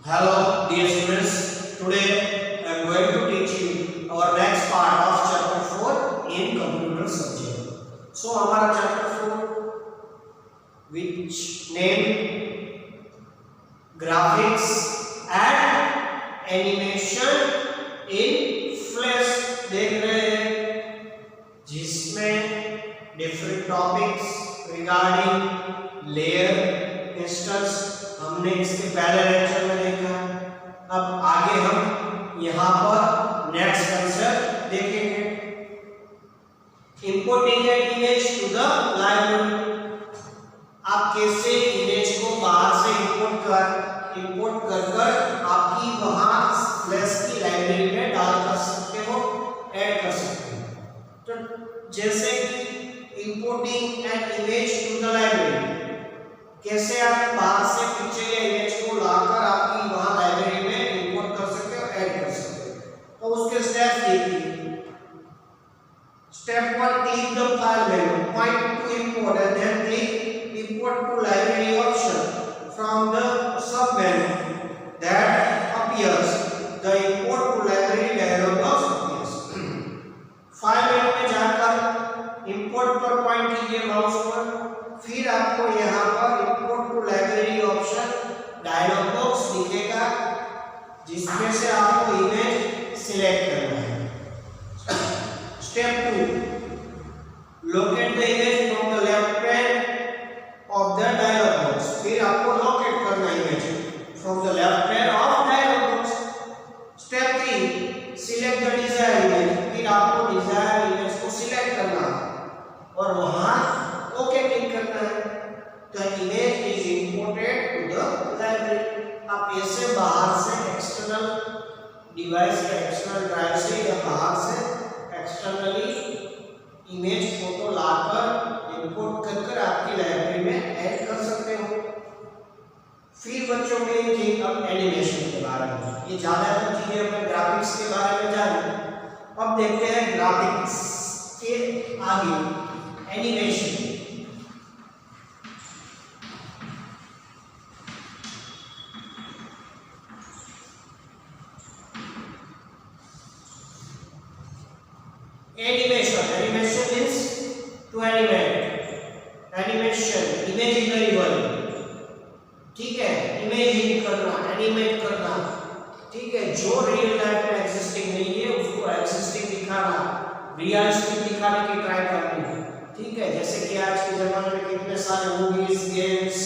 Hello dear students, today I am going to teach you our next part of chapter 4 in computer subject. So हमारा chapter 4 which name graphics and animation in flash देख रहे हैं, जिसमें different topics regarding layer instance हमने इसके पहले lecture में देखा। अब आगे हम यहाँ पर नेक्स्ट कंसेप्ट देखेंगे, importing an image to the library. आप कैसे इमेज को बाहर से इंपोर्ट कर आपकी वहां फ्लैश की लाइब्रेरी में डाल कर सकते हो, ऐड कर सकते हो। तो जैसे कि importing an image to the library, कैसे आप बाहर से पिक्चर या इमेज को लाकर आपकी वहां लाइब्रेरी में इंपोर्ट कर सकते हो, ऐड कर सकते हो। तो उसके स्टेप्स देखिए। Step 1, click the file menu, point to import and then click import to library option from the sub menu that appears. The import to library dialog box appears. File menu में जाकर import पर point कीजिए mouse पर, फिर आपको यहाँ पर import to library option dialog box दिखेगा, जिसमें से आपको इमेज सिलेक्ट करना है। Step 2, locate the image from the left pane of the dialog box. फिर आपको लोकेट करना image from the left pane of dialog box. Step 3, select the desired image. फिर आपको डिजायर इमेज को सिलेक्ट करना और वहां ओके क्लिक करना है। तो image is imported to the library. आप ऐसे बाहर से एक्सटर्नल डिवाइस या एक्सटर्नल ड्राइव से या बाहर से एक्सटर्नली इमेज फोटो लाकर इंपोर्ट कर आपकी लाइब्रेरी में ऐड कर सकते हो। फिर बच्चों में ये अब एनिमेशन के बारे में, ये ज्यादा चीजें अपने ग्राफिक्स के बारे में जाने। अब देखते हैं ग्राफिक्स के आगे animation. Animation means to animate, animation imaginary, ठीक है, इमेजिन करना, एनिमेट करना, ठीक है, जो रियल लाइफ में एग्जिस्टिंग नहीं है उसको एग्जिस्टिंग दिखाना, रियलिस्टिक दिखाने की ट्राई करनी, ठीक है। जैसे कि आज के जमाने में कितने सारे मूवीज, गेम्स,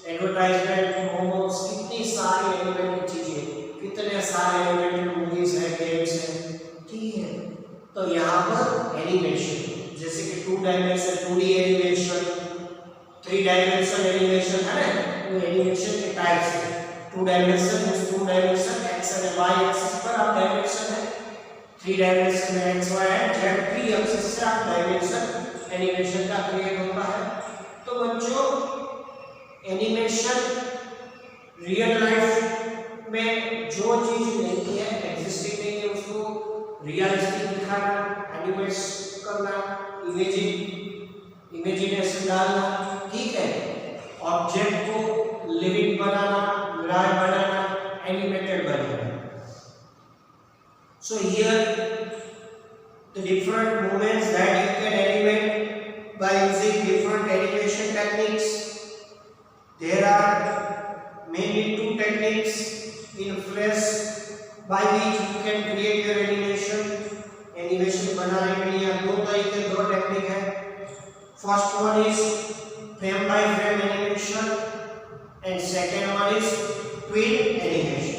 एडवर्टाइजमेंट, मोमोस, कितनी सारी एनिमेटेड चीजें, कितने सारे एनिमेटेड मूवीज है, गेम्स है, ठीक है। तो यहाँ पर एनिमेशन जैसे कि 2 dimension 2D animation, 3 dimension animation है ना, वो एनिमेशन के टाइप्स है। 2 dimension means 2 dimension X and Y axis पर आप डायमेंशन है, 3 डायमेंशन में X Y and Z 3 axis से आप डायमेंशन एनिमेशन का क्रिएट होता है। तो बच्चों एनिमेशन रियल लाइफ में जो चीज नहीं है, एग्जिस्टिंग नहीं है, उसको रियलिस्टिक दिखाना, एनिमेट करना, इमेजिनेशन डालना, ठीक है, ऑब्जेक्ट को लिविंग बनाना, लाइव बनाना, एनिमेटेड बनाना। So here the different movements that you can animate by using different animation techniques. There are mainly 2 techniques in Flash by which you can create your animation बनाने के लिए 2 तरीके, 2 technique है। First one is frame by frame animation and second one is tween animation.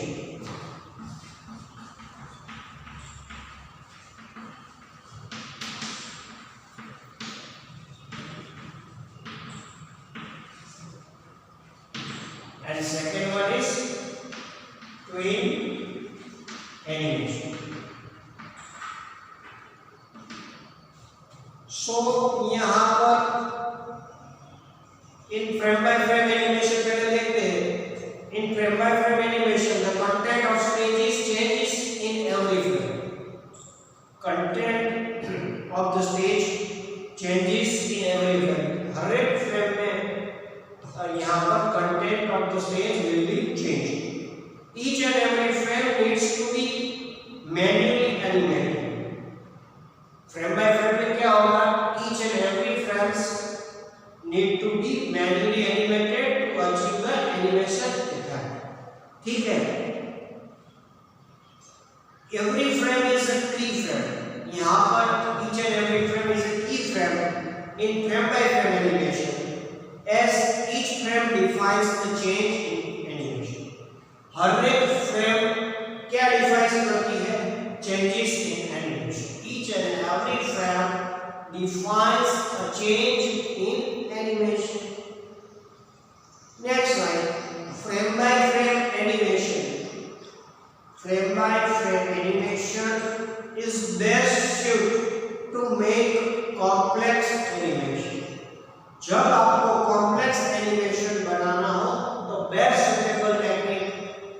And second one is tween animation. So यहाँ पर in frame by frame animation पहले देखते हैं। In frame by frame animation the content of stages changes in every frame. Content of the stage changes in every frame. हर एक frame में यहाँ पर content of the stage will be change. need to be manually animated to achieve the animation effect. ठीक है, every frame is a key frame. यहाँ पर each and every frame is a key frame in frame by frame animation, as each frame defines the change in animation. हर एक frame क्या define करती है? Changes in animation. Each and every frame defines a change in animation. Next slide, frame by frame animation. Frame by frame animation is best suited to make complex animation. जब आपको complex animation बनाना हो तो best suitable technique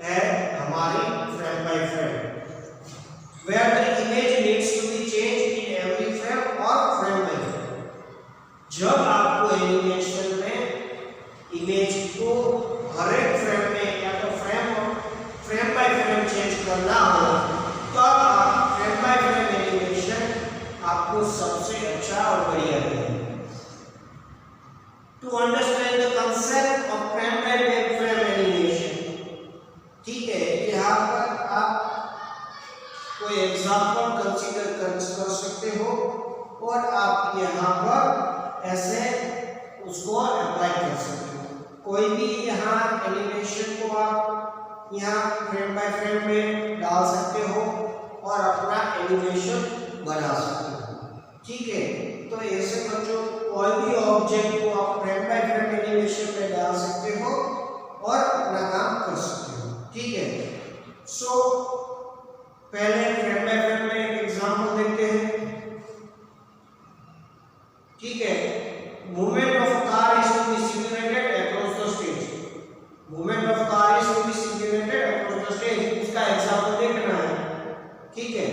है हमारी frame by frame, where the image needs to be changed in every frame or frame by frame. जब आपको animation में image को हर एक फ्रेम में या तो फ्रेम बाय फ्रेम चेंज करना हो तो आप फ्रेम बाय फ्रेम एनिमेशन आपको सबसे अच्छा और बढ़िया लगेगा. To understand the concept of frame by frame animation, ठीक है, यहाँ पर आप कोई एग्जांपल कंसीडर कर सकते हो और आप यहाँ पर ऐसे उसको अप्लाई कर सकते हो. कोई भी यहाँ एनिमेशन को आप यहाँ फ्रेम बाय फ्रेम में डाल सकते हो और अपना एनिमेशन बना सकते हो. ठीक है, तो ऐसे बच्चों कोई भी ऑब्जेक्ट को आप फ्रेम बाय फ्रेम एनिमेशन में डाल सकते हो और अपना काम कर सकते हो. ठीक है, सो पहले फ्रेम बाय फ्रेम में एक एग्जांपल देखते हैं. ठीक है, movement of car is to be simulated across the stage. Movement of car is to be simulated across the stage, इसका एग्जांपल देखना है. ठीक है,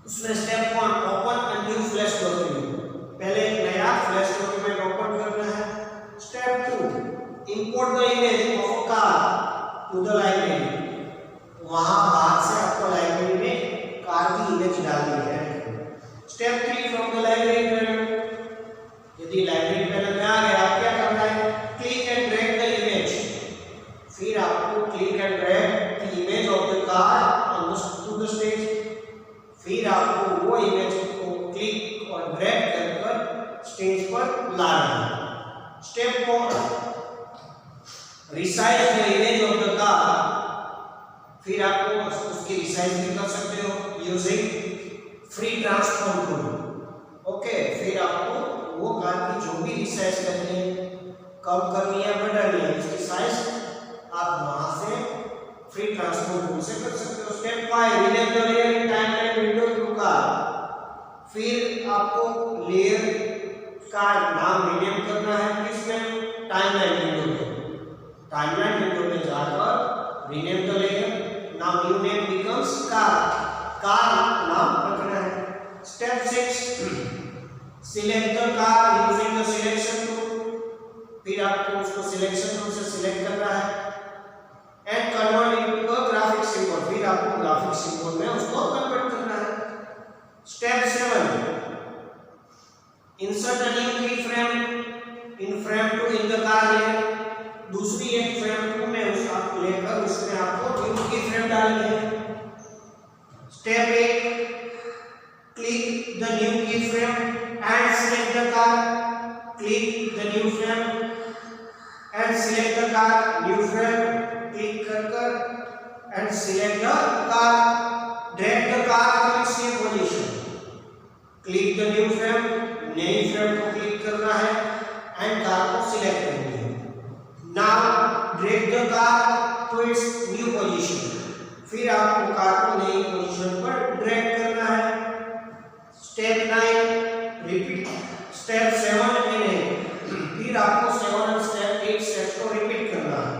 उसमें step 1 open a new flash document. पहले एक नया फ्लैश डॉक्यूमेंट ओपन करना है. Step 2 import the image of a car to the library. वहां बाहर से आपको लाइब्रेरी में कार की इमेज डालनी है. Step 3 from the library panel. यदि लाइब्रेरी पैनल में आ गया आप क्या करना है? Click and drag the image. फिर आपको click and drag the image of the car on to the stage. फिर आपको वो इमेज को क्लिक और ड्रैग कर स्टेज पर लाना है. Step 4 resize the image of the car. फिर आपको उसकी रिसाइज भी कर सकते हो using free transform tool. Okay, फिर आपको वो कार की जो भी रिसाइज करनी है, कम करनी है, बढ़ानी है, उसकी साइज आप वहां से फ्री ट्रांसफॉर्म टूल से कर सकते हो. Step 5 rename the layer in timeline window to car. फिर आपको लेयर का नाम रीनेम करना है किसमें? टाइमलाइन विंडो में. टाइमलाइन विंडो में जाकर rename the layer. Now new name becomes car. Car नाम रखना है. Step 6 select the car using the selection tool. फिर आपको उसको selection tool से select करना है and convert into a graphic symbol. फिर आपको graphic symbol में उसको convert करना है. Step 7 insert a new keyframe in frame 2 in the car layer. दूसरी एक फ्रेम को मैं उसको लेकर उसमें आपको न्यू की फ्रेम डालनी है. Step 8 click the new key frame and select the car. Click the new frame and select the car. New frame click कर and select the car. Drag the car to its new position. Click the new frame. नई frame को click करना है and car को select करनी है. Now drag the car to its new position. फिर आपको कार को नई पोजीशन पर ड्रैग करना है. Step 9 repeat step 7 and 8. फिर आपको 7 और स्टेप 8 स्टेप्स को रिपीट करना है.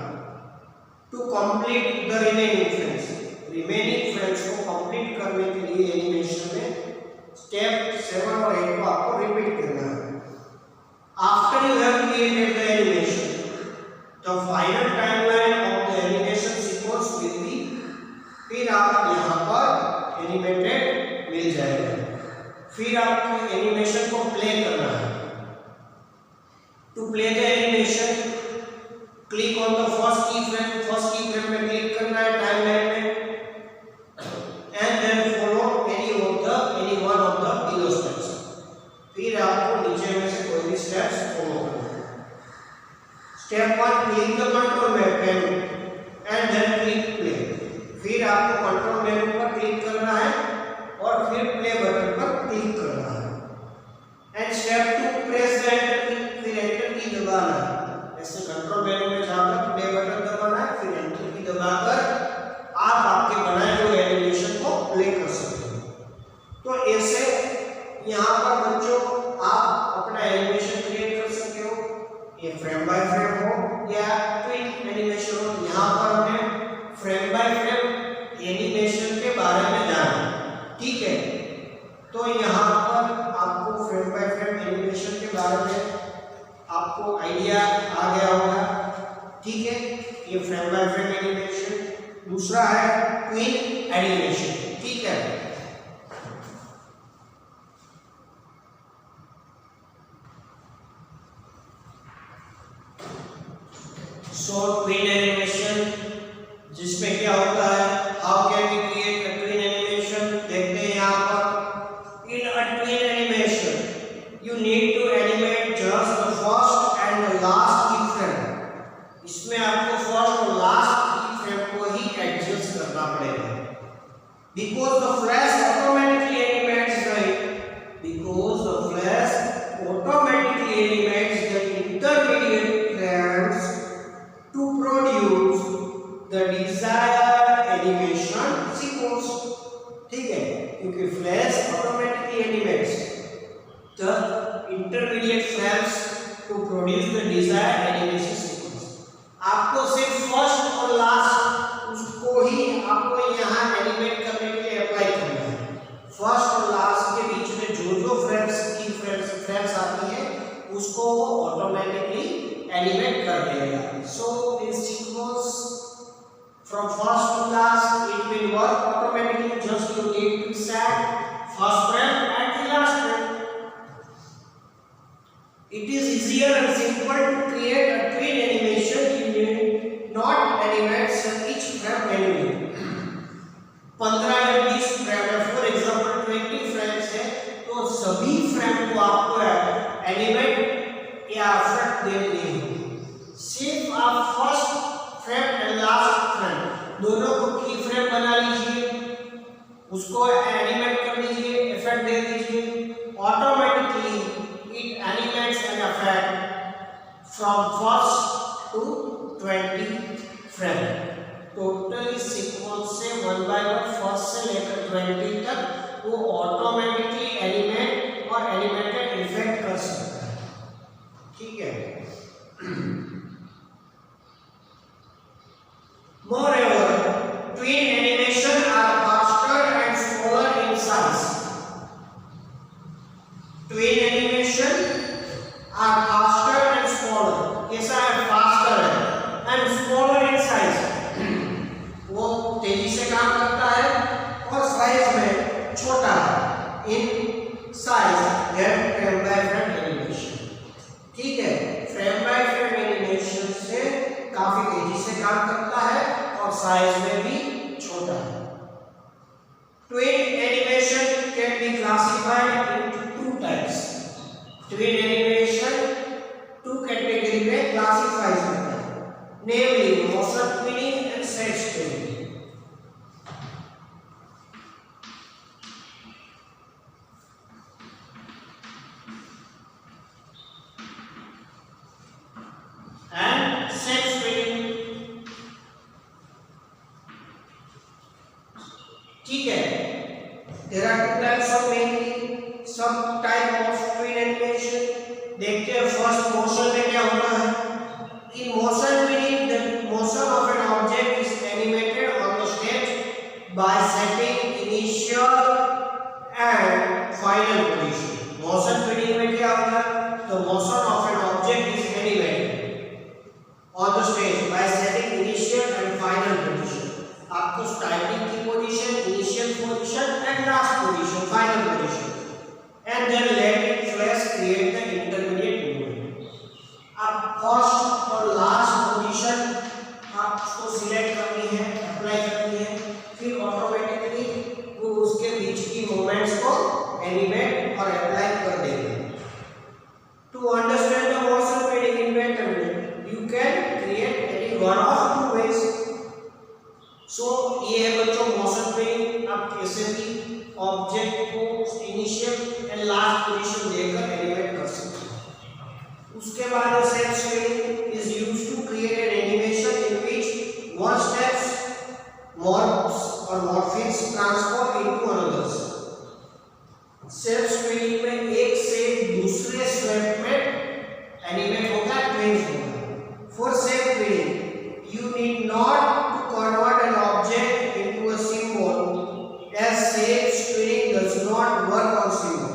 To complete the remaining frames को कंप्लीट करने के लिए एनिमेशन में स्टेप 7 और 8 को आपको रिपीट करना है. After you have created the animation, the final timeline of the animation sequence will be. फिर आप यहाँ पर एनिमेटेड मिल जाएगा. फिर आपको एनिमेशन को प्ले करना है. To play the animation click on the first key frame में क्लिक करना है टाइमलाइन में and then follow any one of the below steps. फिर आपको नीचे में से कोई भी स्टेप्स फॉलो करना है। Step 1 click the control menu and then click play. फिर आपको कंट्रोल मेनू पर क्लिक करना है और फिर प्ले बटन पर क्लिक करना है। And step 2 press the enter की, फिर एंटर की दबाना है। ऐसे कंट्रोल मेनू में जाकर प्ले बटन दबाना है, फिर एंटर की दबाकर आप आपके बनाए हुए एनिमेशन को प्ले कर सकते हो। तो ऐसे यहाँ पर बच्चों आप अपना एनिमेशन क्रिएट कर सकते हो, ये फ्रेम बाय फ्रेम हो या ट्विन एनिमेशन हो। यहाँ पर हमें फ्रेम बाय फ्रेम एनिमेशन के बारे में जाना, ठीक है। तो यहाँ पर आपको फ्रेम बाय फ्रेम एनिमेशन के बारे में आपको आइडिया आ गया होगा, ठीक है। ये फ्रेम बाय फ्रेम एनिमेशन। दूसरा है ट्विन एनिमेशन, ठीक है। सो ट्विन एनिमेशन जिसमें क्या होता है, how can we create a tween animation, देखते हैं यहाँ पर। In a tween animation you need to animate just the first and the last key frame. इसमें आपको फर्स्ट और लास्ट की फ्रेम को ही एडजस्ट करना पड़ेगा। Because the flash automatically animates the intermediate frames to produce the desired animation sequence, ठीक है। क्योंकि flash automatically animates the intermediate frames to produce the desired animation sequence। आपको सिर्फ first और last उसको ही आपको यहाँ एनिमेट करने के लिए अप्लाई करना है। फर्स्ट और लास्ट के बीच में जो फ्रेम्स आती है उसको वो ऑटोमेटिकली एनिमेट कर देगा। So this sequence from first to last it will work automatically, just you need to set first frame and the last frame. It is easier and simple to create a twin animation. You need not animate each frame manually. 15 या 20 frame है, for example 20 frames है, तो सभी frame को आपको animate या effect देने होंगे। सिर्फ आप first frame and last frame दोनों को की फ्रेम बना लीजिए, उसको एनिमेट कर लीजिए, इफेक्ट दे दीजिए, automatically it animates an effect from first to 20 frame। Totally sequence से 1 by 1 फर्स्ट से लेकर 20 तक वो ऑटोमेटिकली एनिमेट और एनिमेटेड इफेक्ट कर सकता है, ठीक है। Moreover, twin animation are faster and smaller in size। Twin animation are faster and smaller। कैसा है? फास्टर है and smaller in size। वो तेजी से काम करता है और साइज में छोटा है in size than frame by frame animation, ठीक है। फ्रेम बाय फ्रेम एनिमेशन से काफी तेजी से काम करता है और साइज में भी छोटा है। Twin animation can be classified into two types। Twin animation two category में classify करता है, namely motion twinning and set twinning। And set twinning, ठीक है। There are two types of mainly some type of twin animation। देखते हैं first motion में क्या होता है। In motion twinning the first और लास्ट पोजीशन आपको सिलेक्ट करनी है, अप्लाई करनी है, फिर ऑटोमेटिकली वो उसके बीच की मूवमेंट्स को एनिमेट और अप्लाई कर देंगे। To understand the motion padding inventor you can create any one of two ways. सो ये है बच्चों मोशन पेडिंग, आप कैसे भी ऑब्जेक्ट को इनिशियल एंड लास्ट पोजीशन देकर एनिमेट कर सकते हैं। उसके बाद self steading is used to create an animation in which one steps morphs or morphemes transform into another। Self steading में एक से दूसरे स्टेप में एनिमेट होता है, चेंज होता है। For self steading you need not to convert an object into a symbol as shape shading does not work on symbol।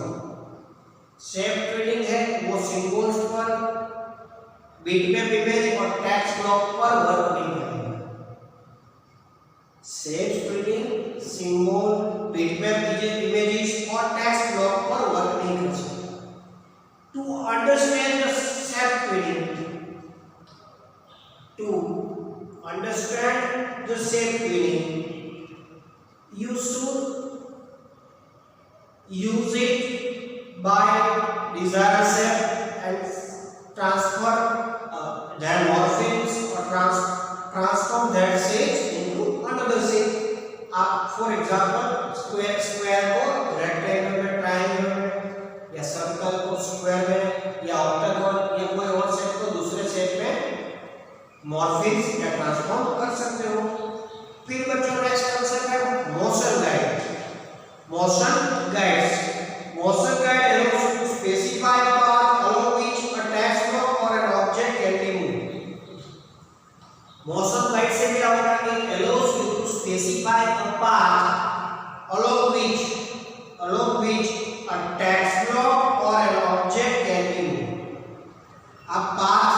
shape shading है वो सिंबल्स पर बिटमैप इमेज और टेक्स्ट ब्लॉक पर वर्क नहीं करेगा। shape shading symbol bitmap images और text block पर work नहीं कर सकता। To understand the shape shading, to understand the shape shading you should use it by desired shape and transfer their morphemes or transform their shapes into another shape। आप for example square को rectangle में, triangle में, या circle को square में, या octagon या कोई और शेप को दूसरे शेप में मॉर्फिम्स या ट्रांसफॉर्म कर सकते हो। फिर बच्चों नेक्स्ट कंसेप्ट है motion guide. Motion guide allows you to specify a path along which a text block or an object can be moved। Motion guide से क्या होगा कि allows you to specify a path along which a text block or an object can be moved। आप path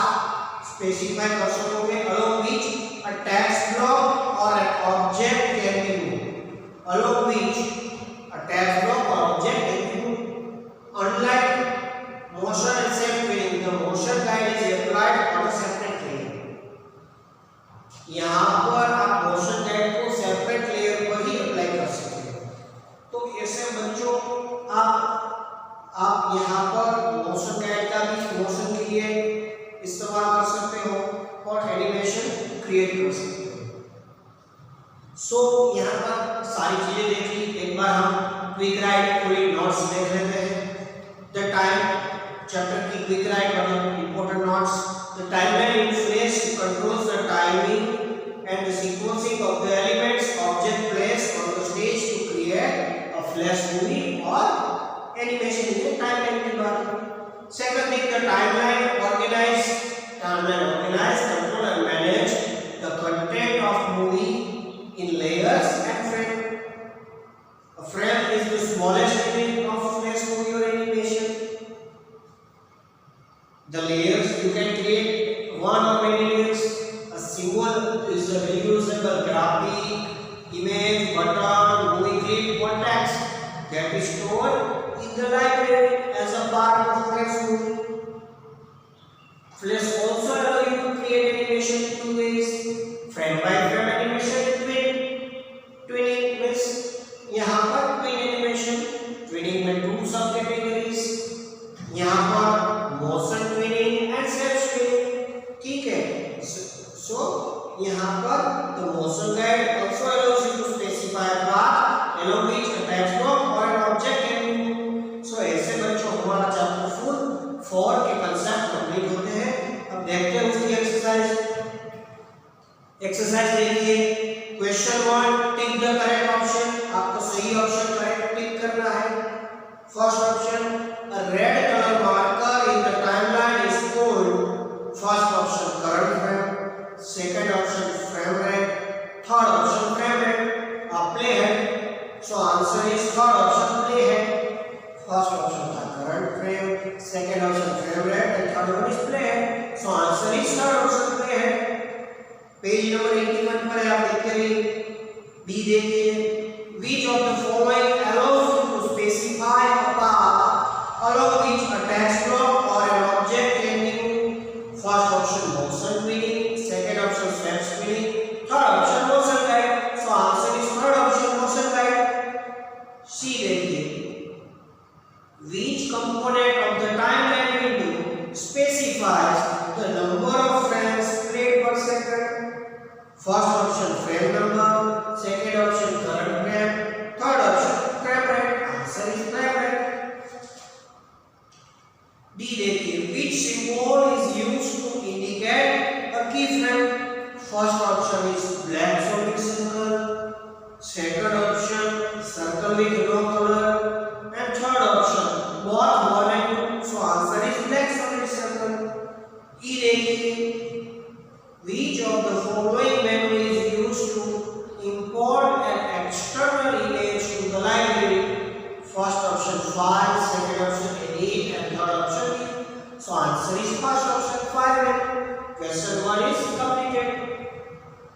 specify कर सकोगे along which a text block or an object can be moved, along which a text block or object can be moved। Unlike motion and shape shading, the motion guide is applied on a separate layer। यहाँ पर आप motion guide को separate layer पर ही apply कर सकते हो। तो ऐसे बच्चों आप यहाँ पर मोशन गाइड का भी मोशन के लिए इस्तेमाल कर सकते हो और एनिमेशन क्रिएट कर सकते हो। सो यहाँ पर सारी चीजें देखी, एक बार हम क्विक राइट थोड़ी नोट्स देख लेते हैं। द टाइम चैप्टर की क्विक राइट मतलब important notes. The timeline in flash controls the timing and the sequencing of the elements object placed on the stage to create a flash movie और animation. ये timeline की बात है। Second thing the timeline organize control and manage the content of movie in layers and frame। A frame is the smallest unit of flash movie or animation। The layers you can create one or many layers। A symbol is a reusable graphic, image, button, movie clip or text that is stored in the library as a part of flash movie। Flash also allow you to create animation in two ways, frame by frame animation, tweening means यहाँ पर tween animation. Tweening में two sub categories, यहाँ पर motion tweening and self tweening. ठीक है। So यहाँ पर the motion guide also allows you to specify a path along which a text block or an object can move। सो ऐसे बच्चों हमारा चैप्टर फुल 4 के कांसेप्ट कंप्लीट होते हैं। अब देखते हैं उसकी एक्सरसाइज देखिए। Question 1 tick the correct option. आपको सही ऑप्शन करेक्ट टिक करना है। First option a red colour marker in the timeline is called. First option current frame, second option frame rate, third option frame rate. Play head. So answer is third option play head. First option था current frame, second option frame rate and third one is play head. So answer is third option play head. Page number 81 पर आप देखते रहिए। B देखिए। Which of the following allows you to specify a path along which a text block or an object can be moved? First option different. First option is black solid circle, second option circle with no color, and third option both 1 and 2. So answer is black solid circle. E देखिए, which of the following menu is used to import an external image to the library? First option file, second option edit, and third option view. So answer is first option file. Question 1 is completed.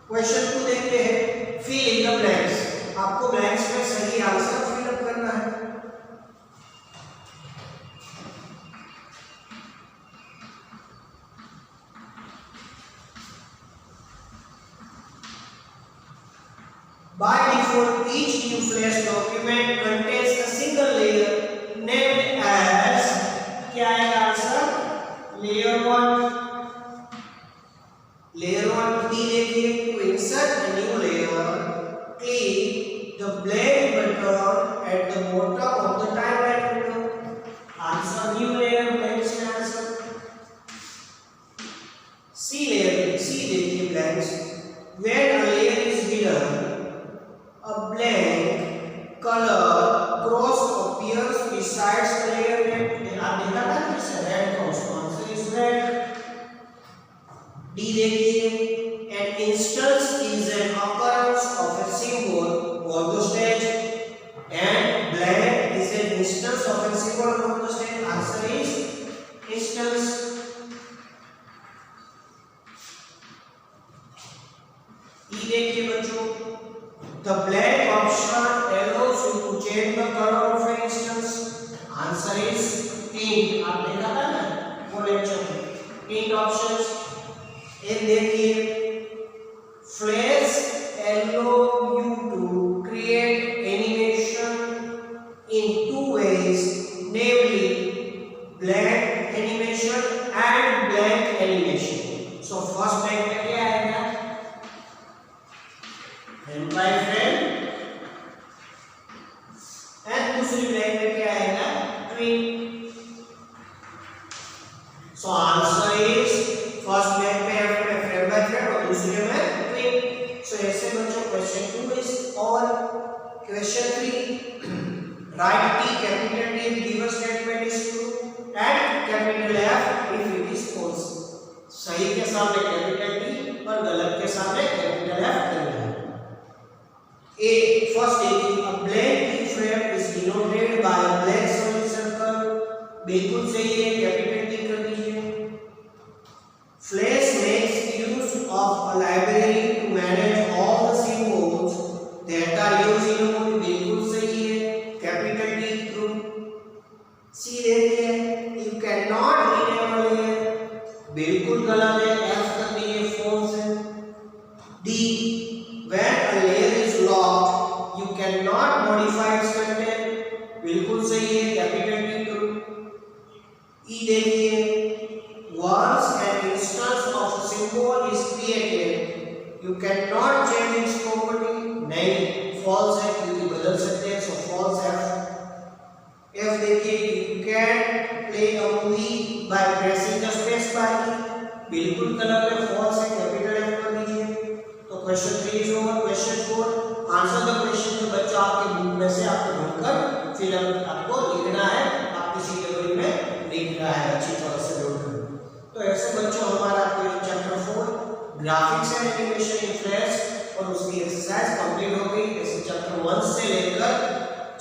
Question 2 देखते हैं, fill in the blanks. आपको blanks में सही answer fill up करना है. By default, each new Flash document contains a single layer named as, क्या आएगा answer? Layer 1. Layer 1 B देखिए, to insert a new layer, click the blank button at the bottom of the timeline window. Answer new layer, blanks में answer. C layer, C देखिए blanks. When a layer is hidden, a blank color cross appears besides the layer name. आप देखा था ना इसे red cross, answer is red. D देखिए, an instance is an occurrence of a symbol on the stage, and blank is an instance of a symbol on the stage. Answer is instance. E देखिए बच्चों, the blank option allows you to change the color of an instance. Answer is ink. आप देखा था ना वो lecture में ink options. एक देखिए, Flash allow you to create animation in two ways, namely blank animation and blank animation. So first blank में क्या आएगा? Hand by hand. And दूसरी blank में क्या आएगा? Twin. So answer is first blank में hand by hand और दूसरे में twin. So ऐसे बच्चों question 2 is on. Question 3, write T capital T if given statement is true and capital F if it is false. सही के सामने capital T और गलत के सामने capital F करना है. A, first taking a blank keyframe is denoted by a black solid circle. बिल्कुल सही है, capital T कर दीजिए. Flash makes use of a library to manage all the symbols that are used in a movie. बिल्कुल सही है, capital T true. C देखिए, you cannot rename a layer. बिल्कुल गलत है, F कर दीजिए, false है. D, when a layer is locked, you cannot modify its content. बिल्कुल सही है, capital T true. E देखिए, once an instance of a symbol is created, you cannot change its property. नहीं, false है क्योंकि बदल सकते हैं, so false F. F देखिए, you can play a movie by pressing the space bar. बिल्कुल गलत है, false है, capital F कर दीजिए. तो question 3 is over. Question 4, answer the question. तो बच्चों आपके बुक में से आपको ढूंढकर फिर आपको लिखना है, आप किसी टेबल में लिख रहा है अच्छी तरह से ढूंढकर. तो ऐसे बच्चों हमारा chapter 4 graphics and animation in flash और उसकी एक्सरसाइज कंप्लीट हो गई. ऐसे चैप्टर 1 से लेकर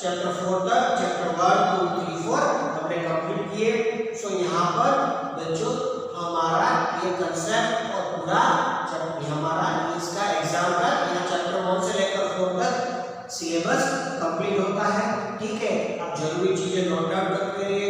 चैप्टर 4 तक चैप्टर 1 2 3 4 हमने कंप्लीट किए. सो यहाँ पर बच्चों हमारा ये कंसेप्ट और पूरा हमारा इसका एग्जाम का यहाँ चैप्टर 1 से लेकर 4 तक सिलेबस कंप्लीट होता है. ठीक है, आप जरूरी चीजें नोट डाउन करते रहिए.